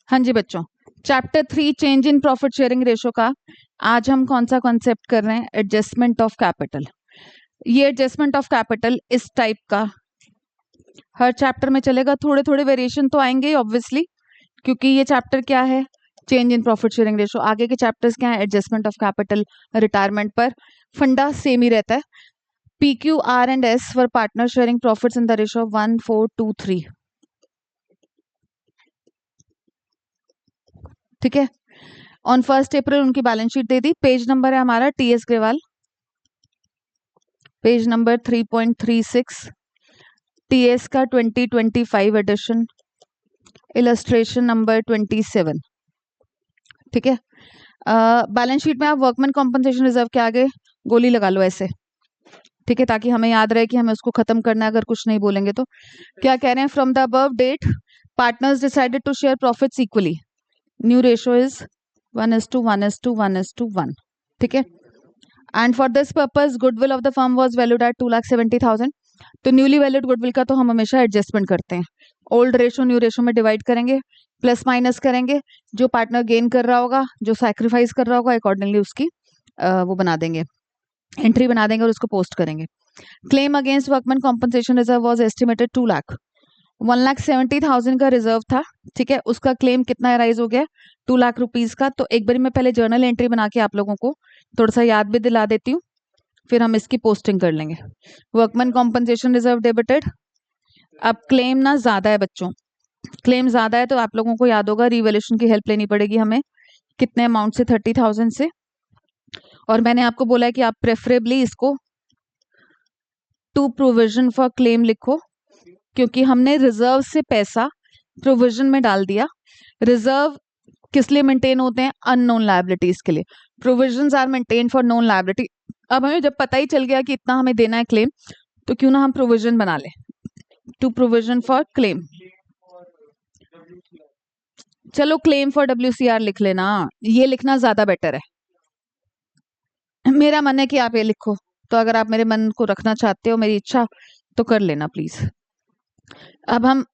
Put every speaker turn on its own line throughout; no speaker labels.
हाँ जी बच्चों, chapter 3 change in profit sharing ratio का आज हम कौन सा कॉन्सेप्ट कर रहे हैं? Adjustment of capital. ये एडजस्टमेंट ऑफ कैपिटल इस टाइप का हर चैप्टर में चलेगा। थोड़े थोड़े वेरिएशन तो आएंगे ऑब्वियसली, क्योंकि ये चैप्टर क्या है? Change in profit sharing ratio. आगे के चैप्टर्स क्या है? एडजस्टमेंट ऑफ कैपिटल, रिटायरमेंट पर। फंडा सेम ही रहता है। P Q R and S for partner sharing profits in the ratio of 1:4:2:3। ठीक है। ऑन 1 अप्रैल उनकी बैलेंस शीट दे दी। पेज नंबर है हमारा TS Grewal, page number 3.36, TS का 2025 एडिशन, इलस्ट्रेशन नंबर 27। ठीक है। बैलेंस शीट में आप वर्कमैन कॉम्पनसेशन रिजर्व के आगे गोली लगा लो ऐसे, ठीक है, ताकि हमें याद रहे कि हमें उसको खत्म करना है अगर कुछ नहीं बोलेंगे तो। क्या कह रहे हैं? From the above date partners decided to share profits equally. New ratio is 1:1:1:1:1। ठीक है। And for this purpose goodwill of the firm was valued at 2,70,000। तो न्यूली वैल्यूड गुडविल का तो हम हमेशा एडजस्टमेंट करते हैं। ओल्ड रेशो न्यू रेशो में डिवाइड करेंगे, प्लस माइनस करेंगे। जो पार्टनर गेन कर रहा होगा, जो सैक्रिफाइस कर रहा होगा, अकॉर्डिंगली उसकी वो बना देंगे, एंट्री बना देंगे और उसको पोस्ट करेंगे। Claim against workman compensation reserve was estimated 2 lakh. 1,70,000 का रिजर्व था। ठीक है। उसका क्लेम कितना राइज हो गया? 2 लाख रुपीज का। तो एक बार मैं पहले जर्नल एंट्री बना के आप लोगों को थोड़ा सा याद भी दिला देती हूँ, फिर हम इसकी पोस्टिंग कर लेंगे। Workman compensation reserve debited. अब क्लेम ना ज्यादा है बच्चों, क्लेम ज्यादा है तो आप लोगों को याद होगा रिवैल्यूएशन की हेल्प लेनी पड़ेगी हमें। कितने अमाउंट से? 30,000 से। और मैंने आपको बोला है कि आप प्रेफरेबली इसको टू प्रोविजन फॉर क्लेम लिखो, क्योंकि हमने रिजर्व से पैसा प्रोविजन में डाल दिया। रिजर्व किस लिए मेंटेन होते हैं? अननोन लायबिलिटीज के लिए। Provisions are maintain for known liability. अब हमें जब पता ही चल गया कि इतना हमें देना है क्लेम, तो क्यों ना हम प्रोविजन बना लें, टू प्रोविजन फॉर क्लेम। चलो क्लेम फॉर WCR लिख लेना, ये लिखना ज्यादा बेटर है। मेरा मन है कि आप ये लिखो, तो अगर आप मेरे मन को रखना चाहते हो, मेरी इच्छा, तो कर लेना प्लीज। अब हम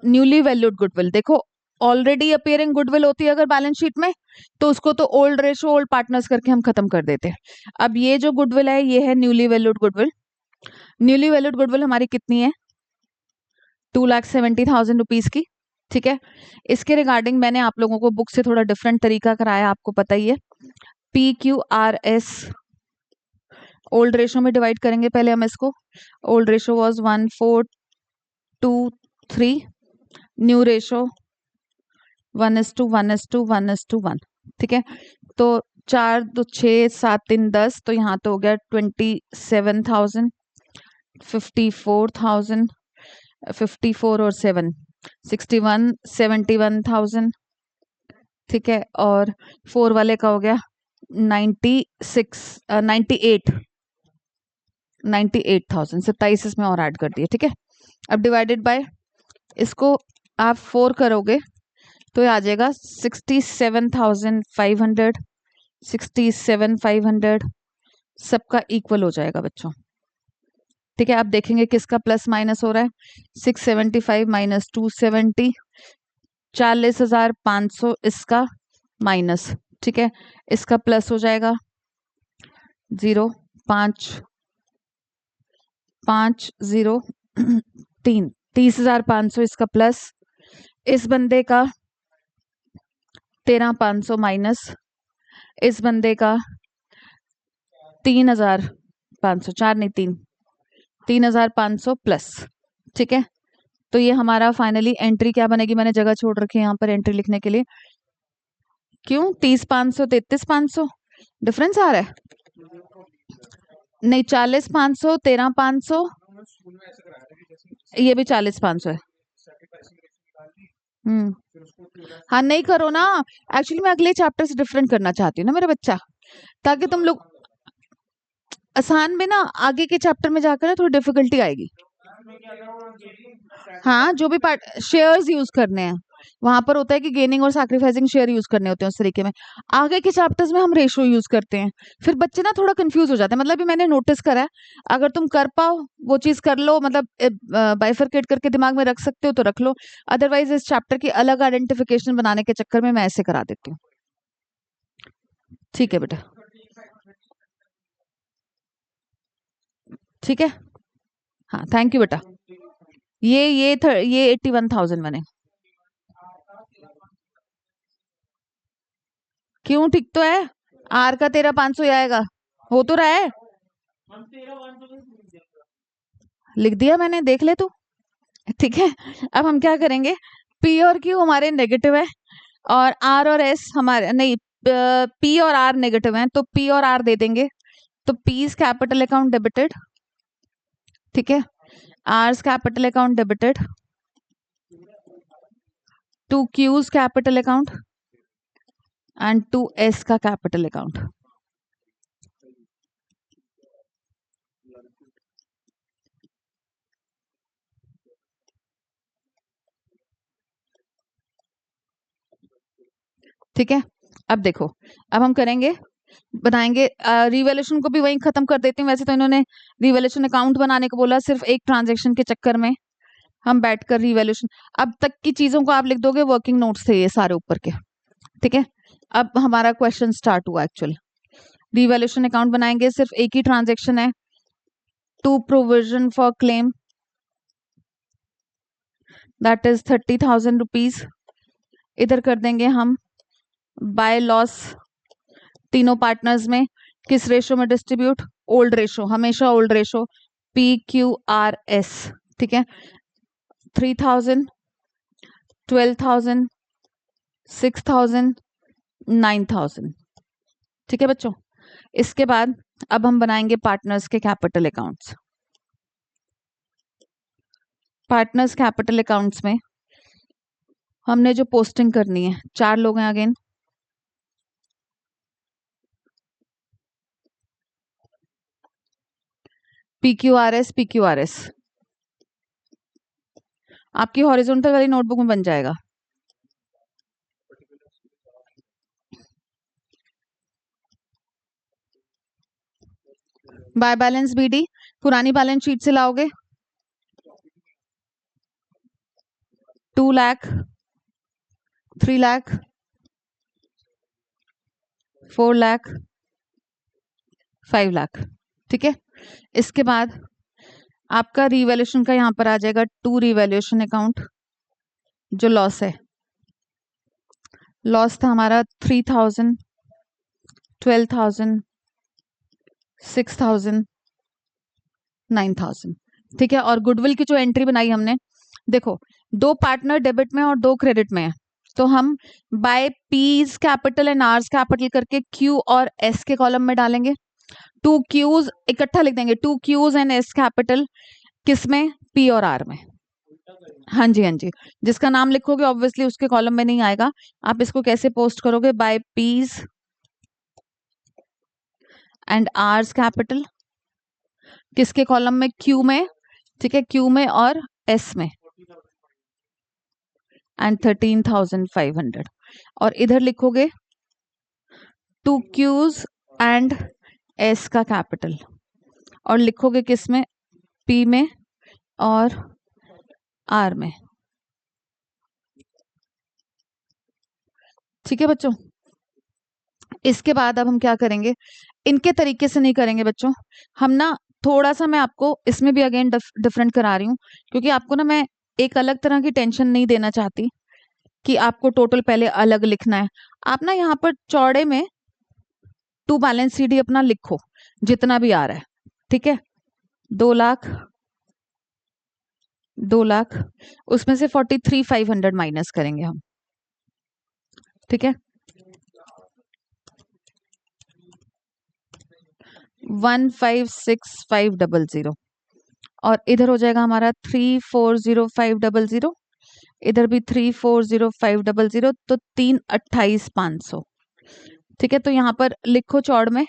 न्यूली वैल्यूड गुडविल देखो। ऑलरेडी अपियरिंग गुडविल होती है अगर बैलेंस शीट में, तो उसको तो ओल्ड रेशो ओल्ड पार्टनर्स करके हम खत्म कर देते हैं। अब ये जो गुडविल है ये है newly valued goodwill. Newly valued goodwill हमारी कितनी है? 2,70,000 रुपीज की। ठीक है। इसके रिगार्डिंग मैंने आप लोगों को बुक से थोड़ा डिफरेंट तरीका कराया, आपको पता ही है। PQRS ओल्ड रेशो में डिवाइड करेंगे पहले हम इसको। Old ratio was 1:4:2:3। New ratio 1:1:1:1। ठीक है। तो 4 2 6 7 3 10, तो यहाँ तो हो गया 27,000, 54,000, 54 और 7 61, 71,000। ठीक है। और 4 वाले का हो गया 98, 98,000। 27 इसमें और ऐड कर दिए। ठीक है। अब डिवाइडेड बाय, इसको आप 4 करोगे तो ये आ जाएगा 67,500, 67,500 सबका इक्वल हो जाएगा बच्चों। ठीक है। आप देखेंगे किसका प्लस माइनस हो रहा है। 675 माइनस 270, 40,500 इसका माइनस। ठीक है। इसका प्लस हो जाएगा 0 5 5 0 3, 30,500 इसका प्लस। इस बंदे का 13,500 माइनस, इस बंदे का 3,500, 4 नहीं 3, 3,500 प्लस। ठीक है। तो ये हमारा फाइनली एंट्री क्या बनेगी? मैंने जगह छोड़ रखी है यहाँ पर एंट्री लिखने के लिए। क्यों 30,500 33,500 डिफरेंस आ रहा है? नहीं, 40,500, 13,500, ये भी 40,500 है। हाँ नहीं करो ना, एक्चुअली मैं अगले चैप्टर से डिफरेंट करना चाहती हूँ ना मेरा बच्चा, ताकि तुम लोग आसान में ना आगे के चैप्टर में जाकर ना थोड़ी डिफिकल्टी आएगी। हाँ, जो भी पार्ट शेयर्स यूज करने हैं, वहां पर होता है कि गेनिंग और सैक्रिफाइसिंग शेयर यूज करने होते हैं उस तरीके में। आगे के चैप्टर्स में हम रेशो यूज करते हैं, फिर बच्चे ना थोड़ा कंफ्यूज हो जाते हैं। मतलब ये मैंने नोटिस करा है, अगर तुम कर पाओ वो चीज कर लो, मतलब बाइफरकेट करके दिमाग में रख सकते हो तो रख लो, अदरवाइज इस चैप्टर की अलग आइडेंटिफिकेशन बनाने के चक्कर में मैं ऐसे करा देती हूँ। ठीक है बेटा, ठीक है, हाँ थैंक यू बेटा। ये 81,000 बने। क्यों, ठीक तो है, आर का तेरा 500 ही आएगा, हो तो रहा है, लिख दिया मैंने, देख ले तू। ठीक है, अब हम क्या करेंगे, पी और क्यू हमारे नेगेटिव है और आर और एस हमारे नहीं, पी और आर नेगेटिव हैं, तो पी और आर दे देंगे, तो पीज कैपिटल अकाउंट डेबिटेड, ठीक है, R's capital account debited, to Q's capital account and to S का कैपिटल अकाउंट। ठीक है, अब देखो, अब हम करेंगे, बनाएंगे रिवैल्यूएशन को भी वहीं खत्म कर देते हैं। वैसे तो इन्होंने रिवैल्यूएशन अकाउंट बनाने को बोला, सिर्फ एक ट्रांजैक्शन के चक्कर में हम बैठकर रिवैल्यूएशन, अब तक की चीजों को आप लिख दोगे, वर्किंग नोट्स थे ये सारे ऊपर के। ठीक है, अब हमारा क्वेश्चन स्टार्ट हुआ एक्चुअल। रिवैल्यूएशन अकाउंट बनाएंगे, सिर्फ एक ही ट्रांजैक्शन है, to provision for claim, that is 30,000 rupees. इधर कर देंगे हम बाय लॉस, तीनों पार्टनर्स में किस रेशो में डिस्ट्रीब्यूट, ओल्ड रेशो, हमेशा old ratio, P Q R S. ठीक है, 3,000, 12,000, 6,000, 9,000। ठीक है बच्चों, इसके बाद अब हम बनाएंगे पार्टनर्स के capital accounts. Partners capital accounts में हमने जो पोस्टिंग करनी है, 4 लोग हैं अगेन, PQRS PQRS आपकी हॉरिजॉन्टल वाली नोटबुक में बन जाएगा। बाय बैलेंस BD पुरानी बैलेंस शीट से लाओगे, 2 लाख, 3 लाख, 4 लाख, 5 लाख। ठीक है, इसके बाद आपका रिवैल्यूएशन का यहाँ पर आ जाएगा, टू रिवैल्यूएशन अकाउंट, जो लॉस है, लॉस था हमारा 3,000, 12,000, 6,000, 9,000। ठीक है, और गुडविल की जो एंट्री बनाई हमने, देखो 2 पार्टनर डेबिट में और 2 क्रेडिट में है, तो हम by P's capital and R's capital करके क्यू और एस के कॉलम में डालेंगे, टू क्यूज इकट्ठा लिख देंगे, to Q's and S capital किसमें, पी और आर में। हाँ जी, हाँ जी, जिसका नाम लिखोगे ऑब्वियसली उसके कॉलम में नहीं आएगा। आप इसको कैसे पोस्ट करोगे, by P's and R's capital किसके कॉलम में, क्यू में। ठीक है, क्यू में और एस में, एंड 13,500। और इधर लिखोगे टू क्यूज एंड एस का कैपिटल, और लिखोगे किस में, पी में और आर में। ठीक है बच्चों, इसके बाद अब हम क्या करेंगे, इनके तरीके से नहीं करेंगे बच्चों, हम ना थोड़ा सा, मैं आपको इसमें भी अगेन डिफरेंट करा रही हूँ, क्योंकि आपको ना मैं एक अलग तरह की टेंशन नहीं देना चाहती कि आपको टोटल पहले अलग लिखना है। आप ना यहाँ पर चौड़े में टू बैलेंस CD अपना लिखो जितना भी आ रहा है। ठीक है, 2 लाख, 2 लाख, उसमें से 43,500 माइनस करेंगे हम। ठीक है, 156,500, और इधर हो जाएगा हमारा 340,500, इधर भी 340,500, तो 328,500। ठीक है, तो यहाँ पर लिखो चौड़ में,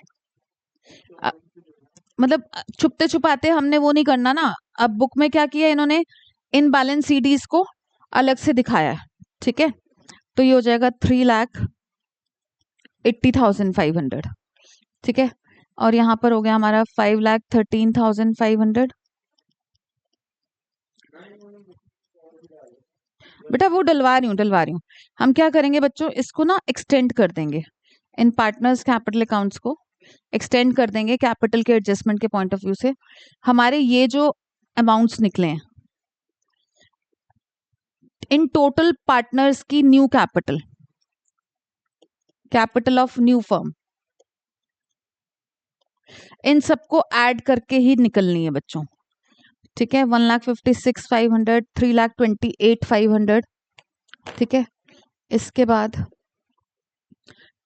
मतलब छुपते छुपाते हमने वो नहीं करना ना। अब बुक में क्या किया इन्होंने, इन बैलेंस CDs को अलग से दिखाया है, ठीक है, तो ये हो जाएगा 3,80,500। ठीक है, और यहाँ पर हो गया हमारा 5,13,500। बेटा वो डलवा रही हूँ। हम क्या करेंगे बच्चों, इसको ना एक्सटेंड कर देंगे, इन पार्टनर्स कैपिटल अकाउंट्स को एक्सटेंड कर देंगे कैपिटल के एडजस्टमेंट के पॉइंट ऑफ व्यू से। हमारे ये जो अमाउंट्स निकले हैं इन टोटल पार्टनर्स की new capital of new firm, इन सबको ऐड करके ही निकलनी है बच्चों। ठीक है, 1,56,500, 3,28,500। ठीक है, इसके बाद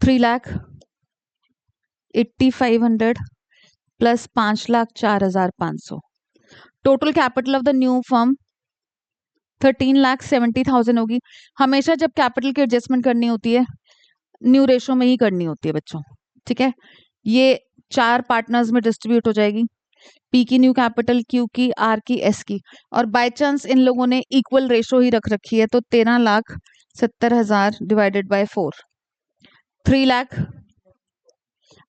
3,80,500 plus 5,04,500। Total capital of the new firm 13,70,000 होगी। हमेशा जब कैपिटल की एडजस्टमेंट करनी होती है न्यू रेशो में ही करनी होती है बच्चों। ठीक है, ये 4 पार्टनर्स में डिस्ट्रीब्यूट हो जाएगी, पी की न्यू कैपिटल, क्यू की, आर की, एस की, और बाय चांस इन लोगों ने इक्वल रेशो ही रख रखी है तो 13,70,000 डिवाइडेड बाय 4, 3 लाख।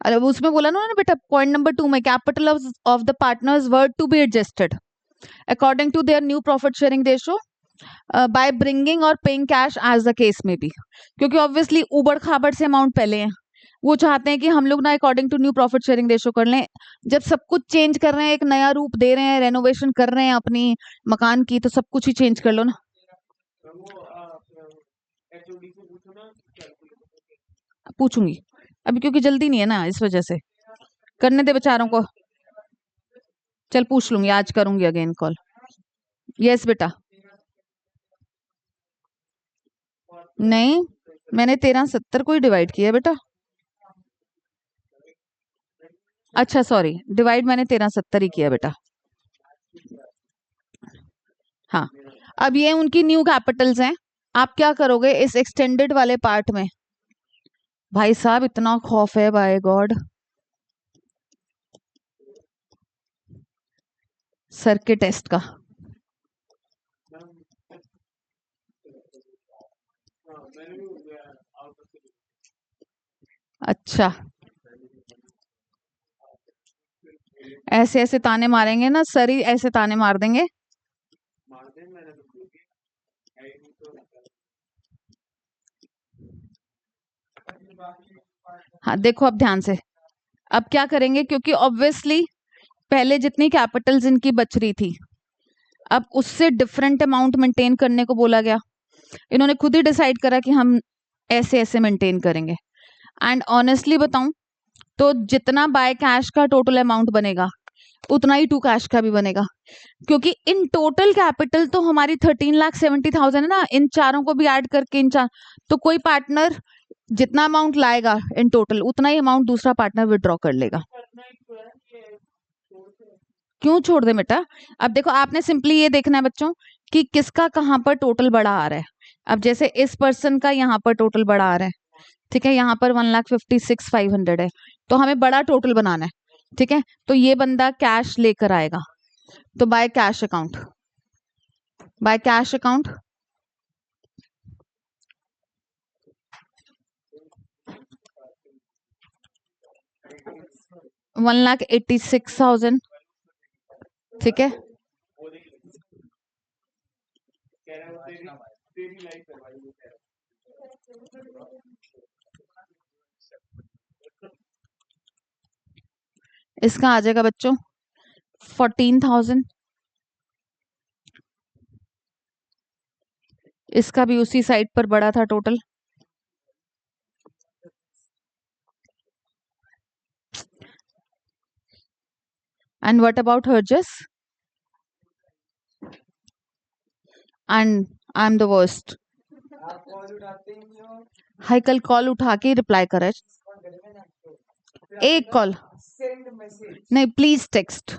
अरे उसमें बोला ना बेटा पॉइंट नंबर 2 में, capital of the partners were to be adjusted according to their new profit sharing ratio by bringing और paying cash as the case may be. क्योंकि ऑब्वियसली उबड़ खाबड़ से अमाउंट पहले हैं, वो चाहते हैं कि हम लोग ना according to new profit sharing ratio कर लें। जब सब कुछ चेंज कर रहे हैं, एक नया रूप दे रहे हैं, रेनोवेशन कर रहे हैं अपनी मकान की, तो सब कुछ ही चेंज कर लो ना। पूछूंगी अभी क्योंकि जल्दी नहीं है ना, इस वजह से करने दे बेचारों को। चल पूछ लूंगी, आज करूंगी अगेन कॉल। यस बेटा, नहीं मैंने 13,70 को ही डिवाइड किया बेटा। अच्छा सॉरी, डिवाइड मैंने 13,70 ही किया बेटा। हाँ, अब ये उनकी न्यू कैपिटल्स हैं। आप क्या करोगे इस एक्सटेंडेड वाले पार्ट में, भाई साहब इतना खौफ है बाय गॉड सर के टेस्ट का। अच्छा, ऐसे ऐसे ताने मारेंगे ना सर ही, ऐसे ताने मार देंगे। हाँ देखो अब ध्यान से, अब क्या करेंगे, क्योंकि ऑब्वियसली पहले जितनी कैपिटल्स इनकी बच रही थी अब उससे डिफरेंट अमाउंट मेंटेन करने को बोला गया। इन्होंने खुद ही डिसाइड करा कि हम ऐसे ऐसे मेंटेन करेंगे। एंड ऑनेस्टली बताऊं तो जितना बाय कैश का टोटल अमाउंट बनेगा उतना ही टू कैश का भी बनेगा, क्योंकि इन टोटल कैपिटल तो हमारी 13,70,000 है ना, इन चारों को भी ऐड करके इन चार, तो कोई पार्टनर जितना अमाउंट लाएगा इन टोटल उतना ही अमाउंट दूसरा पार्टनर विड्रॉ कर लेगा। क्यों छोड़ दे बेटा, अब देखो आपने सिंपली ये देखना है बच्चों कि किसका कहाँ पर टोटल बड़ा आ रहा है। अब जैसे इस पर्सन का यहाँ पर टोटल बड़ा आ रहा है, ठीक है, यहाँ पर 1,56,500 है, तो हमें बड़ा टोटल बनाना है। ठीक है, तो ये बंदा कैश लेकर आएगा, तो by cash account, by cash account 1,86,000। ठीक है, इसका आ जाएगा बच्चों 14,000। इसका भी उसी साइड पर बड़ा था total. And what about Harjas? And I am the worst. Hi कल कॉल उठा के रिप्लाई करे, एक कॉल नहीं, प्लीज टेक्स्ट।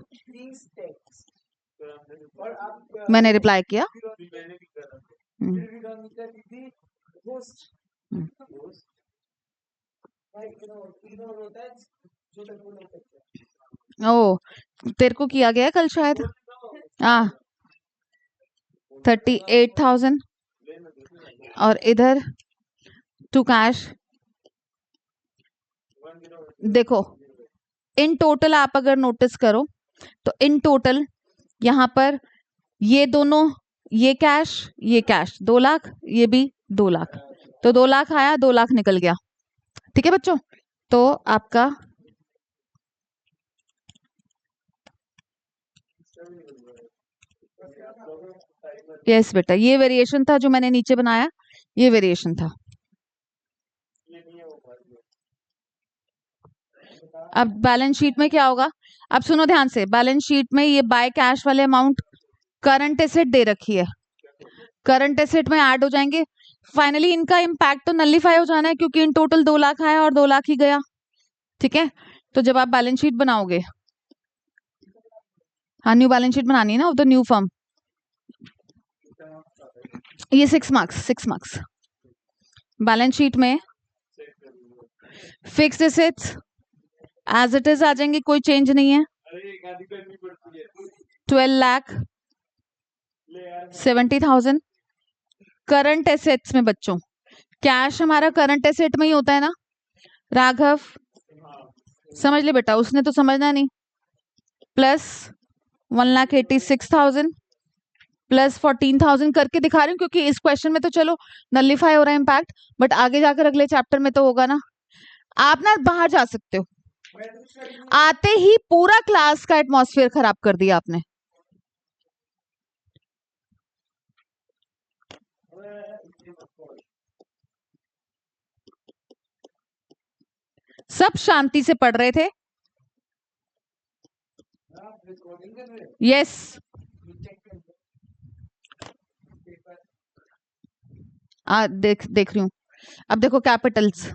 मैंने रिप्लाई किया। ओ तेरे को किया गया कल शायद। हाँ 38,000 और इधर टू कैश। देखो इन टोटल आप अगर नोटिस करो तो इन टोटल यहाँ पर ये दोनों, ये कैश 2 लाख, ये भी 2 लाख, तो 2 लाख आया, 2 लाख निकल गया। ठीक है बच्चों, तो आपका यस बेटा, ये वेरिएशन था जो मैंने नीचे बनाया, ये वेरिएशन था। अब बैलेंस शीट में क्या होगा, अब सुनो ध्यान से, बैलेंस शीट में ये बाय कैश वाले अमाउंट करंट एसेट दे रखी है, करंट एसेट में ऐड हो जाएंगे। फाइनली इनका इम्पैक्ट तो नलिफाई हो जाना है क्योंकि इन टोटल 2 लाख आया और 2 लाख ही गया। ठीक है, तो जब आप बैलेंस शीट बनाओगे, हाँ न्यू बैलेंस शीट बनानी है ना ऑफ द न्यू फर्म, ये 6 मार्क्स बैलेंस शीट में fixed assets as it is आ जाएंगे, कोई चेंज नहीं है। 12,70,000 करंट एसेट्स में बच्चों, कैश हमारा करंट एसेट में ही होता है ना राघव, समझ ले बेटा, उसने तो समझना नहीं। प्लस 1,86,000 प्लस 14,000 करके दिखा रही हूँ क्योंकि इस क्वेश्चन में तो चलो नलिफाई हो रहा है इम्पैक्ट, बट आगे जाकर अगले चैप्टर में तो होगा ना। आप ना बाहर जा सकते हो, आते ही पूरा क्लास का एटमॉस्फेयर खराब कर दिया आपने। सब शांति से पढ़ रहे थे। यस देख रही हूँ। अब देखो capitals,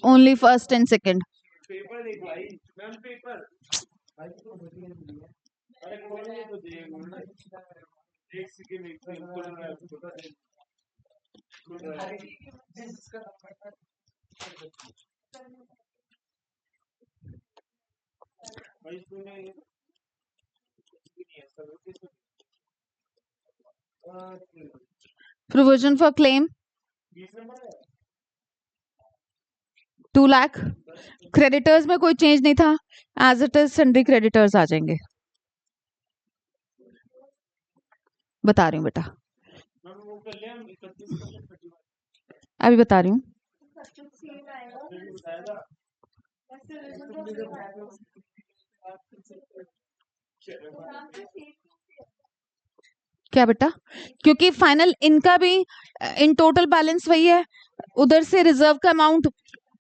only first and second. Provision for claim 2 lakh, creditors में कोई चेंज नहीं था, as it is sundry creditors आ जाएंगे। बता रही हूँ बेटा, अभी बता रही हूँ। क्या बेटा, क्योंकि फाइनल इनका भी इन टोटल बैलेंस वही है, उधर से रिजर्व का अमाउंट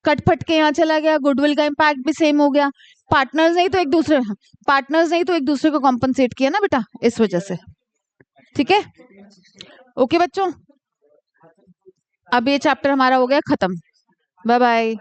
कटफट के यहाँ चला गया, गुडविल का इम्पैक्ट भी सेम हो गया, पार्टनर्स नहीं तो एक दूसरे को कॉम्पनसेट किया ना बेटा, इस वजह से। ठीक है, ओके बच्चों, अब ये चैप्टर हमारा हो गया खत्म। Bye bye.